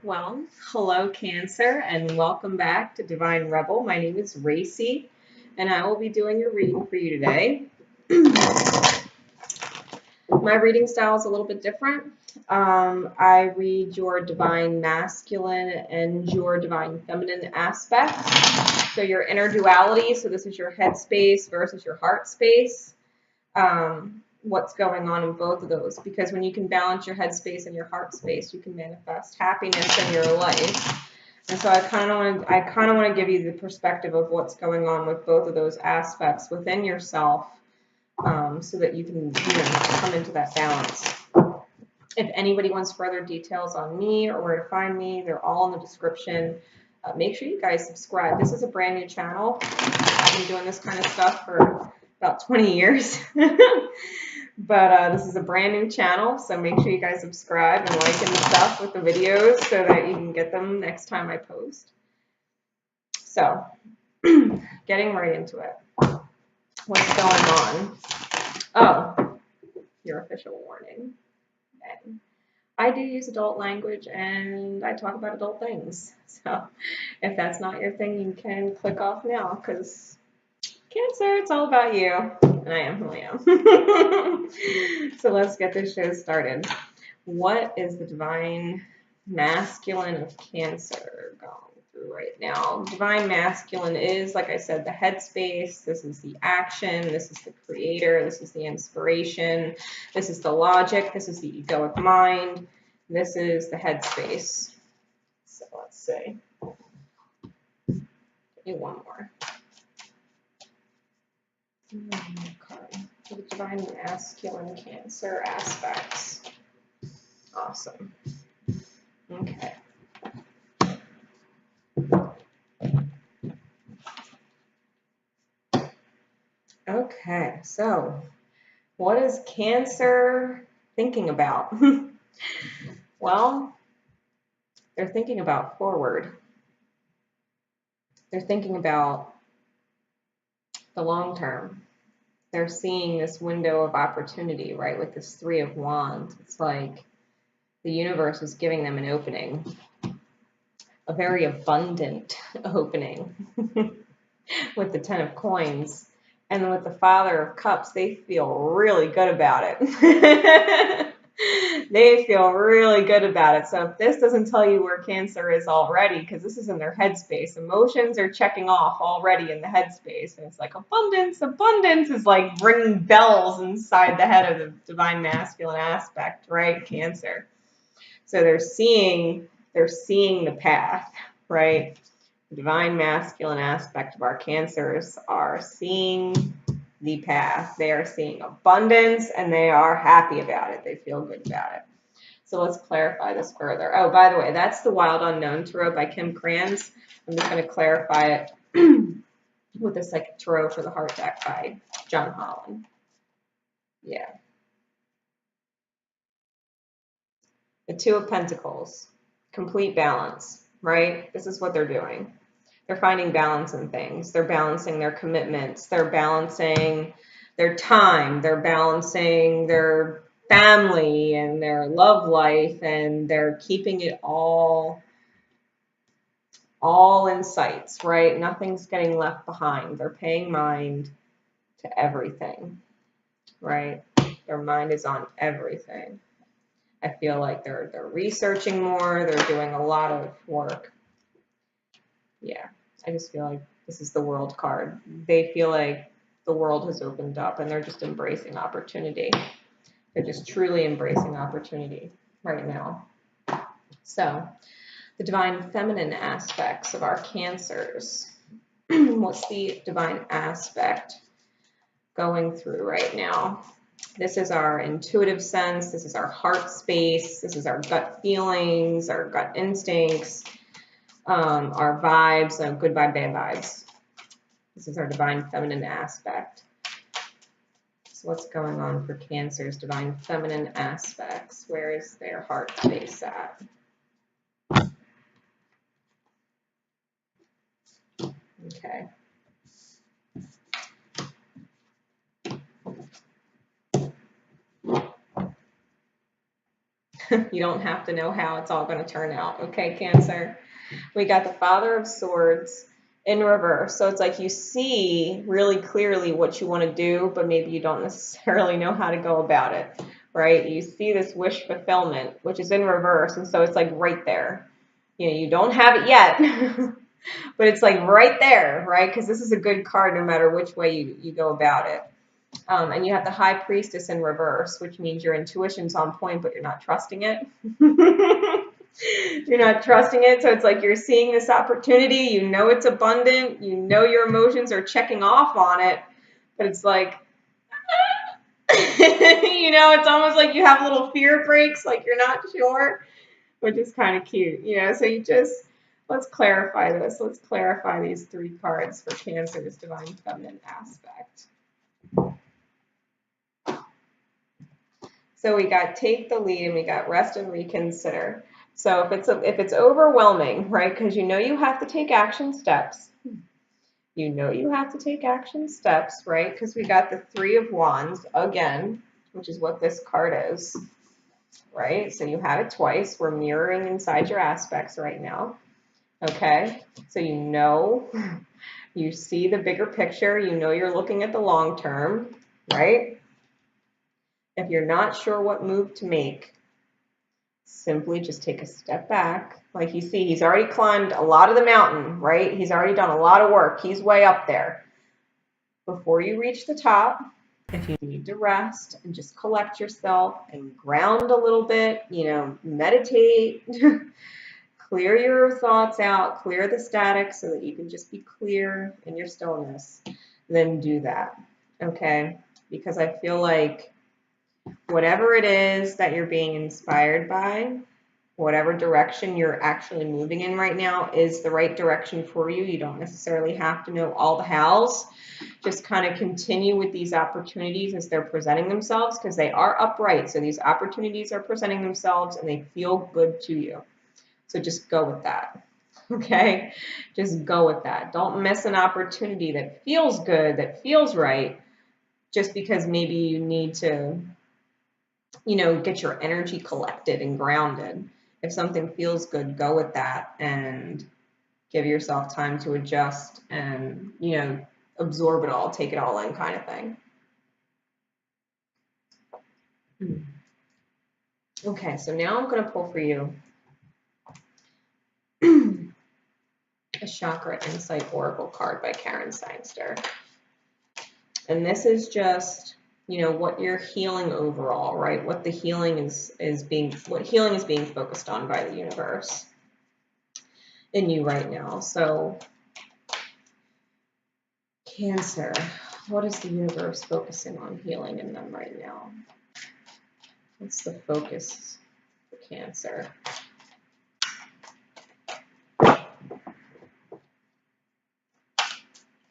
Well, hello, Cancer, and welcome back to Divine Rebel. My name is Racy, and I will be doing your reading for you today. My reading style is a little bit different. I read your Divine Masculine and your Divine Feminine aspect. So your inner duality, so this is your head space versus your heart space. What's going on in both of those, because when you can balance your head space and your heart space, you can manifest happiness in your life. And so I kind of want to give you the perspective of what's going on with both of those aspects within yourself, so that you can come into that balance. If anybody wants further details on me or where to find me, they're all in the description. Make sure you guys subscribe. This is a brand new channel. I've been doing this kind of stuff for about 20 years. But this is a brand new channel, so make sure you guys subscribe and like and stuff with the videos so that you can get them next time I post. So, getting right into it. What's going on? Oh, your official warning. Okay. I do use adult language and I talk about adult things. So, if that's not your thing, you can click off now, because Cancer, it's all about you. And I am who I am. So let's get this show started. What is the Divine Masculine of Cancer going through right now? Divine Masculine is, like I said, the headspace. This is the action. This is the creator. This is the inspiration. This is the logic. This is the egoic mind. This is the headspace. So let's see. Give me one more. Okay. The Divine Masculine Cancer aspects. Awesome. Okay. Okay, so what is Cancer thinking about? Well, they're thinking about forward. They're thinking about the long term. They're seeing this window of opportunity, right, with this Three of Wands. It's like the universe is giving them an opening, a very abundant opening with the Ten of Coins. And with the Father of Cups, they feel really good about it. They feel really good about it. So if this doesn't tell you where Cancer is already, because this is in their headspace, emotions are checking off already in the headspace. And it's like abundance. Abundance is like ringing bells inside the head of the Divine Masculine aspect, right? Cancer. So they're seeing the path, right? The Divine Masculine aspect of our Cancers are seeing the path. They are seeing abundance and they are happy about it. They feel good about it. So let's clarify this further. Oh, by the way, that's the Wild Unknown Tarot by Kim Krans. I'm just going to clarify it with the Psychic Tarot for the Heart deck by John Holland. Yeah. The Two of Pentacles, complete balance, right? This is what they're doing. They're finding balance in things. They're balancing their commitments. They're balancing their time. They're balancing their family and their love life, and they're keeping it all in sights, right? Nothing's getting left behind. They're paying mind to everything, right? Their mind is on everything. I feel like they're researching more. They're doing a lot of work. Yeah, I just feel like this is the World card. They feel like the world has opened up and they're just embracing opportunity. They're just truly embracing opportunity right now. So, the Divine Feminine aspects of our Cancers. What's the Divine aspect going through right now? This is our intuitive sense. This is our heart space. This is our gut feelings, our gut instincts. Our vibes, good vibe, bad vibes. This is our Divine Feminine aspect. So what's going on for Cancer's Divine Feminine aspects? Where is their heart space at? Okay. You don't have to know how it's all going to turn out. Okay, Cancer. We got the Father of Swords in reverse. So it's like you see really clearly what you want to do, but maybe you don't necessarily know how to go about it, right? You see this wish fulfillment, which is in reverse. And so it's like right there. You know, you don't have it yet, but it's like right there, right? Because this is a good card no matter which way you go about it. And you have the High Priestess in reverse, which means your intuition's on point, but you're not trusting it. You're not trusting it. So it's like you're seeing this opportunity. You know it's abundant. You know your emotions are checking off on it. But it's like, you know, it's almost like you have little fear breaks, like you're not sure, which is kind of cute. You know, so you just, let's clarify this. Let's clarify these 3 cards for Cancer's Divine Feminine aspect. So we got take the lead and we got rest and reconsider. So if it's overwhelming, right, because you know you have to take action steps. You know you have to take action steps, right, because we got the 3 of Wands again, which is what this card is, right? So you have it twice. We're mirroring inside your aspects right now, okay? So you know, you see the bigger picture. You know you're looking at the long term, right? If you're not sure what move to make, simply just take a step back. Like you see, he's already climbed a lot of the mountain, right? He's already done a lot of work. He's way up there. Before you reach the top, if you need to rest and just collect yourself and ground a little bit, you know, meditate, clear your thoughts out, clear the static so that you can just be clear in your stillness, then do that, okay? Because I feel like whatever it is that you're being inspired by, whatever direction you're actually moving in right now is the right direction for you. You don't necessarily have to know all the hows. Just kind of continue with these opportunities as they're presenting themselves, because they are upright. So these opportunities are presenting themselves and they feel good to you. So just go with that. Okay? Just go with that. Don't miss an opportunity that feels good, that feels right, just because maybe you need to, you know, get your energy collected and grounded. If something feels good, go with that and give yourself time to adjust and, you know, absorb it all, take it all in kind of thing. Okay, so now I'm going to pull for you a Chakra Insight Oracle card by Karen Sangster. And this is just, you know, what you're healing overall, right? What the healing is being focused on by the universe in you right now. So Cancer, what is the universe focusing on healing in them right now? What's the focus for Cancer?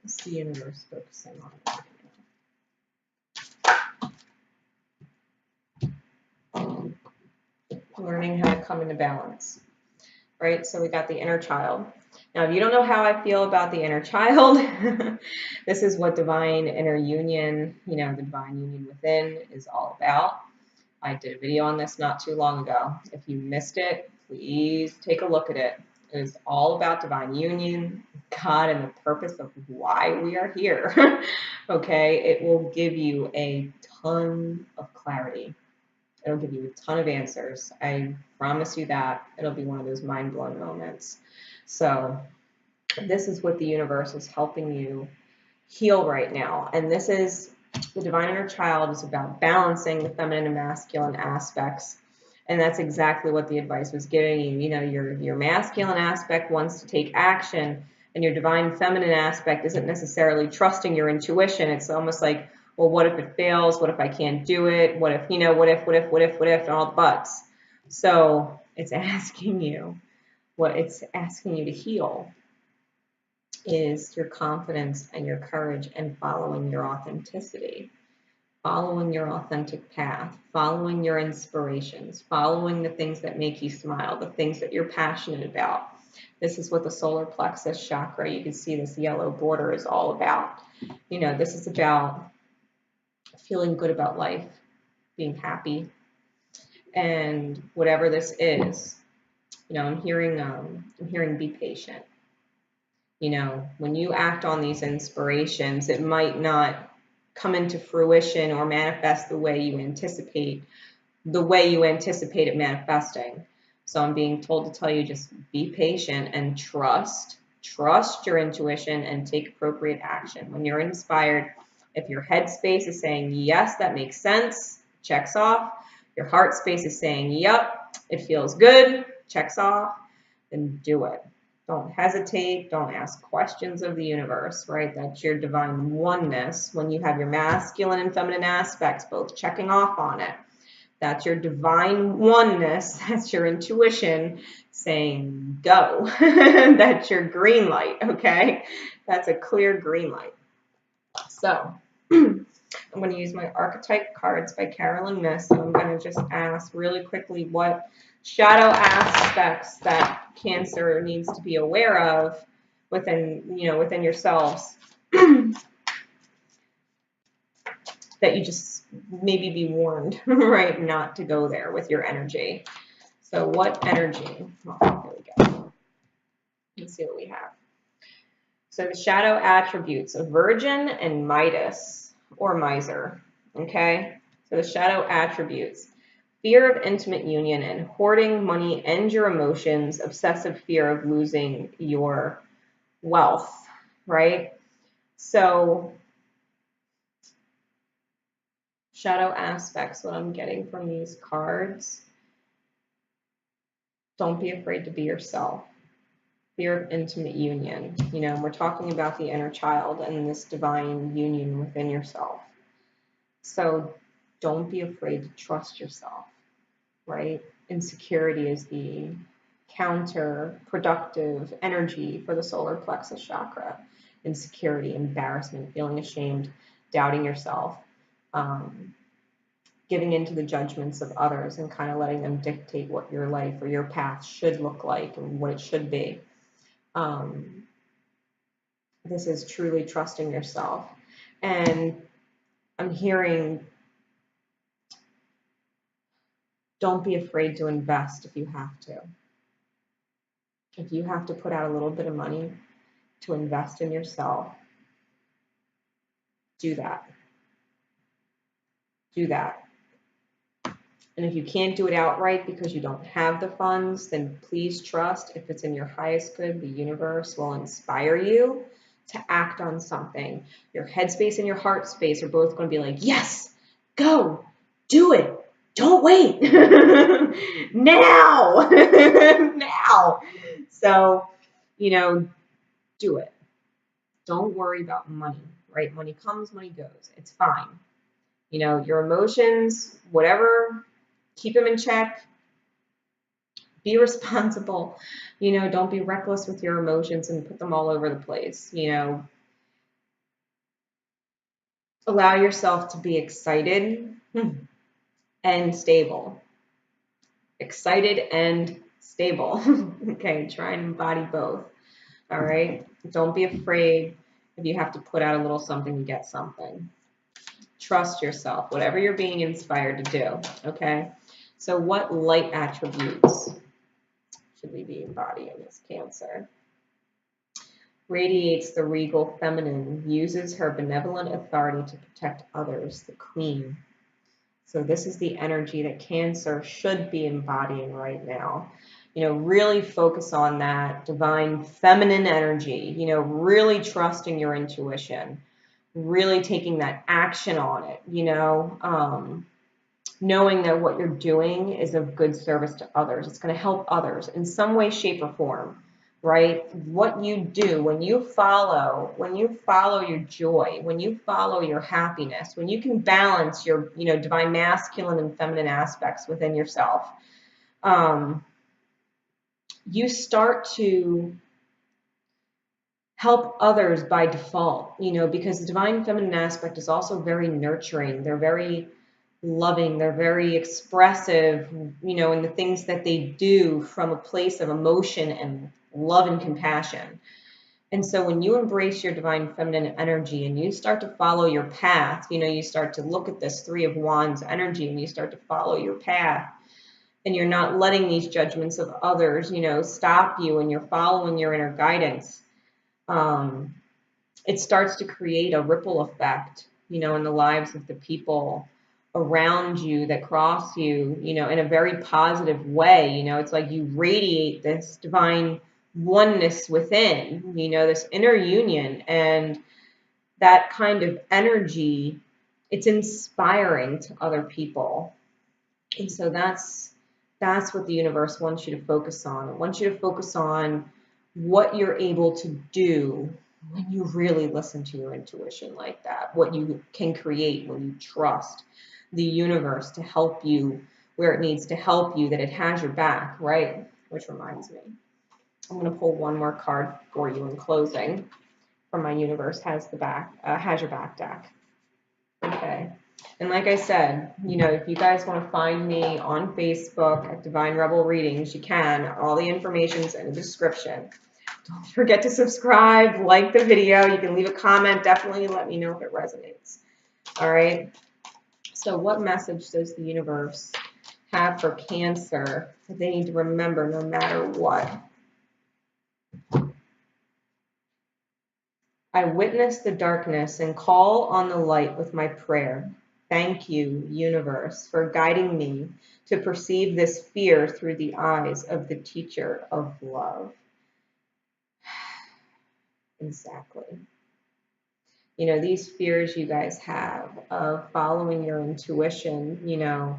What's the universe focusing on right now? Learning how to come into balance, right? So we got the inner child. Now, if you don't know how I feel about the inner child, this is what divine inner union, you know, the divine union within is all about. I did a video on this not too long ago. If you missed it, please take a look at it. It is all about divine union, God, and the purpose of why we are here. Okay, it will give you a ton of clarity. It'll give you a ton of answers. I promise you that. It'll be one of those mind-blowing moments. So this is what the universe is helping you heal right now. And this is the divine inner child is about balancing the feminine and masculine aspects. And that's exactly what the advice was giving you. You know, your masculine aspect wants to take action, and your divine feminine aspect isn't necessarily trusting your intuition. It's almost like, well, what if it fails? What if I can't do it? What if, you know, what if, and all the buts. So it's asking you, what it's asking you to heal is your confidence and your courage and following your authenticity, following your authentic path, following your inspirations, following the things that make you smile, the things that you're passionate about. This is what the solar plexus chakra, you can see this yellow border, is all about. You know, this is about feeling good about life, being happy, And whatever this is, you know, I'm hearing be patient. You know, when you act on these inspirations, it might not come into fruition or manifest the way you anticipate it manifesting. So I'm being told to tell you, just be patient and trust your intuition and take appropriate action. When you're inspired, if your head space is saying, yes, that makes sense, checks off. Your heart space is saying, yep, it feels good, checks off, then do it. Don't hesitate. Don't ask questions of the universe, right? That's your divine oneness. When you have your masculine and feminine aspects both checking off on it, that's your divine oneness. That's your intuition saying go. That's your green light, okay? That's a clear green light. So I'm going to use my archetype cards by Carolyn Miss. And I'm going to just ask really quickly what shadow aspects that Cancer needs to be aware of within yourselves. That you just maybe be warned, right, not to go there with your energy. So what energy? Oh, here we go. Let's see what we have. So the shadow attributes of Virgin and Midas or Miser, okay? So the shadow attributes: fear of intimate union and hoarding money and your emotions, obsessive fear of losing your wealth, right? So shadow aspects, what I'm getting from these cards: don't be afraid to be yourself. Fear of intimate union. You know, we're talking about the inner child and this divine union within yourself. So don't be afraid to trust yourself, right? Insecurity is the counterproductive energy for the solar plexus chakra. Insecurity, embarrassment, feeling ashamed, doubting yourself, giving into the judgments of others and kind of letting them dictate what your life or your path should look like and what it should be. This is truly trusting yourself. And I'm hearing, don't be afraid to invest if you have to. If you have to put out a little bit of money to invest in yourself, do that. Do that. And if you can't do it outright because you don't have the funds, then please trust, if it's in your highest good, the universe will inspire you to act on something. Your headspace and your heart space are both going to be like, yes, go, do it. Don't wait. Now. Now. So, you know, do it. Don't worry about money, right? Money comes, money goes. It's fine. You know, your emotions, whatever, keep them in check. Be responsible. You know, don't be reckless with your emotions and put them all over the place. You know, allow yourself to be excited and stable. Excited and stable. Okay, try and embody both. All right. Don't be afraid if you have to put out a little something to get something. Trust yourself, whatever you're being inspired to do. Okay. So what light attributes should we be embodying this Cancer? Radiates the regal feminine, uses her benevolent authority to protect others, the queen. So this is the energy that Cancer should be embodying right now. You know, really focus on that divine feminine energy, you know, really trusting your intuition, really taking that action on it, you know, knowing that what you're doing is of good service to others. It's going to help others in some way, shape, or form, right? What you do when you follow your joy, when you follow your happiness, when you can balance your, you know, divine masculine and feminine aspects within yourself, you start to help others by default, you know, because the divine feminine aspect is also very nurturing. They're very loving. They're very expressive, you know, in the things that they do from a place of emotion and love and compassion. And so when you embrace your divine feminine energy and you start to follow your path, you know, you start to look at this 3 of Wands energy and you start to follow your path, and you're not letting these judgments of others, you know, stop you, and you're following your inner guidance, it starts to create a ripple effect, you know, in the lives of the people around you that cross you, you know, in a very positive way. You know, it's like you radiate this divine oneness within, you know, this inner union, and that kind of energy, it's inspiring to other people. And so that's what the universe wants you to focus on. It wants you to focus on what you're able to do when you really listen to your intuition like that, what you can create when you trust the universe to help you where it needs to help you, that it has your back, right? Which reminds me, I'm going to pull one more card for you in closing from my Universe Has the Back, Has Your Back deck. Okay. And like I said, you know, if you guys want to find me on Facebook at Divine Rebel Readings, you can. All the information's in the description. Don't forget to subscribe, like the video. You can leave a comment. Definitely let me know if it resonates. All right. So what message does the universe have for Cancer that they need to remember no matter what? I witness the darkness and call on the light with my prayer. Thank you, universe, for guiding me to perceive this fear through the eyes of the teacher of love. Exactly. You know, these fears you guys have of following your intuition, you know,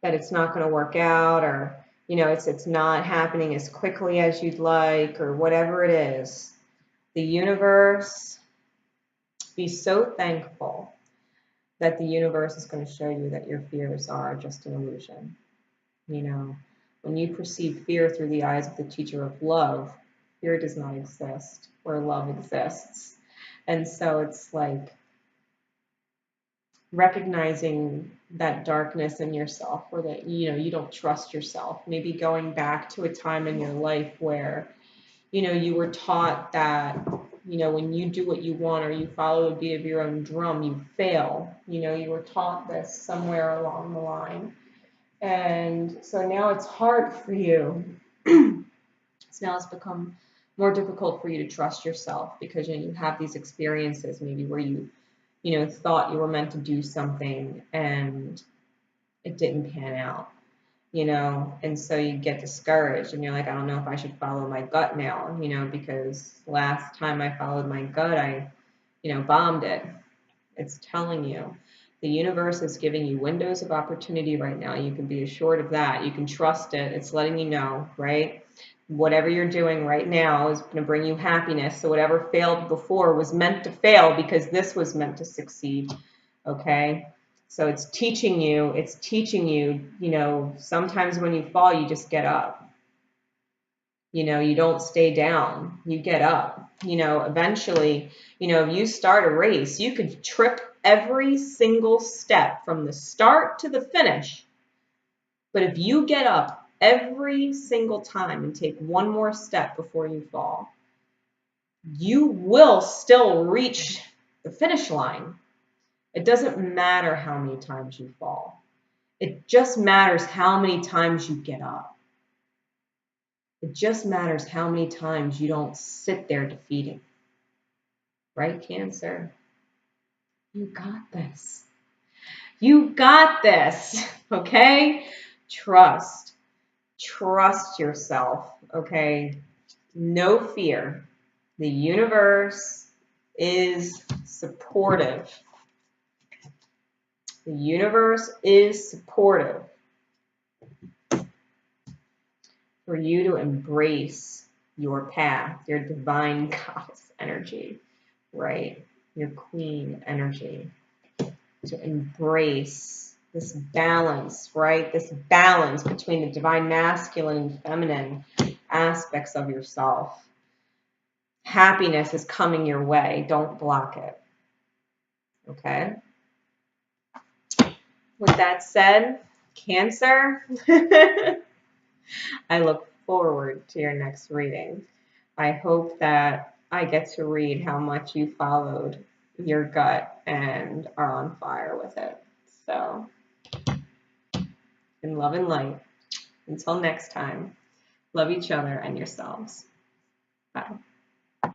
that it's not going to work out, or, you know, it's not happening as quickly as you'd like, or whatever it is. The universe, be so thankful that the universe is going to show you that your fears are just an illusion. You know, when you perceive fear through the eyes of the teacher of love, fear does not exist where love exists. And so it's like recognizing that darkness in yourself, or that, you know, you don't trust yourself. Maybe going back to a time in your life where, you know, you were taught that, you know, when you do what you want or you follow the beat of your own drum, you fail. You know, you were taught this somewhere along the line. And so now it's hard for you. So now it's become more difficult for you to trust yourself, because, you know, you have these experiences maybe where you know, thought you were meant to do something and it didn't pan out, you know, and so you get discouraged and you're like, I don't know if I should follow my gut now, you know, because last time I followed my gut, I, you know, bombed it. It's telling you. The universe is giving you windows of opportunity right now. You can be assured of that. You can trust it. It's letting you know, right? Whatever you're doing right now is going to bring you happiness. So whatever failed before was meant to fail, because this was meant to succeed. Okay? So it's teaching you, you know, sometimes when you fall, you just get up. You know, you don't stay down, you get up. You know, eventually, you know, if you start a race, you could trip every single step from the start to the finish. But if you get up every single time and take one more step before you fall, you will still reach the finish line. It doesn't matter how many times you fall. It just matters how many times you get up. It just matters how many times you don't sit there defeating. Right, Cancer? You got this. You got this, okay? Trust. Trust yourself, okay? No fear. The universe is supportive. The universe is supportive for you to embrace your path, your divine goddess energy, right? Your queen energy. To embrace this balance, right? This balance between the divine masculine and feminine aspects of yourself. Happiness is coming your way. Don't block it. Okay? With that said, Cancer, I look forward to your next reading. I hope that I get to read how much you followed your gut and are on fire with it. So, in love and light. Until next time, love each other and yourselves. Bye.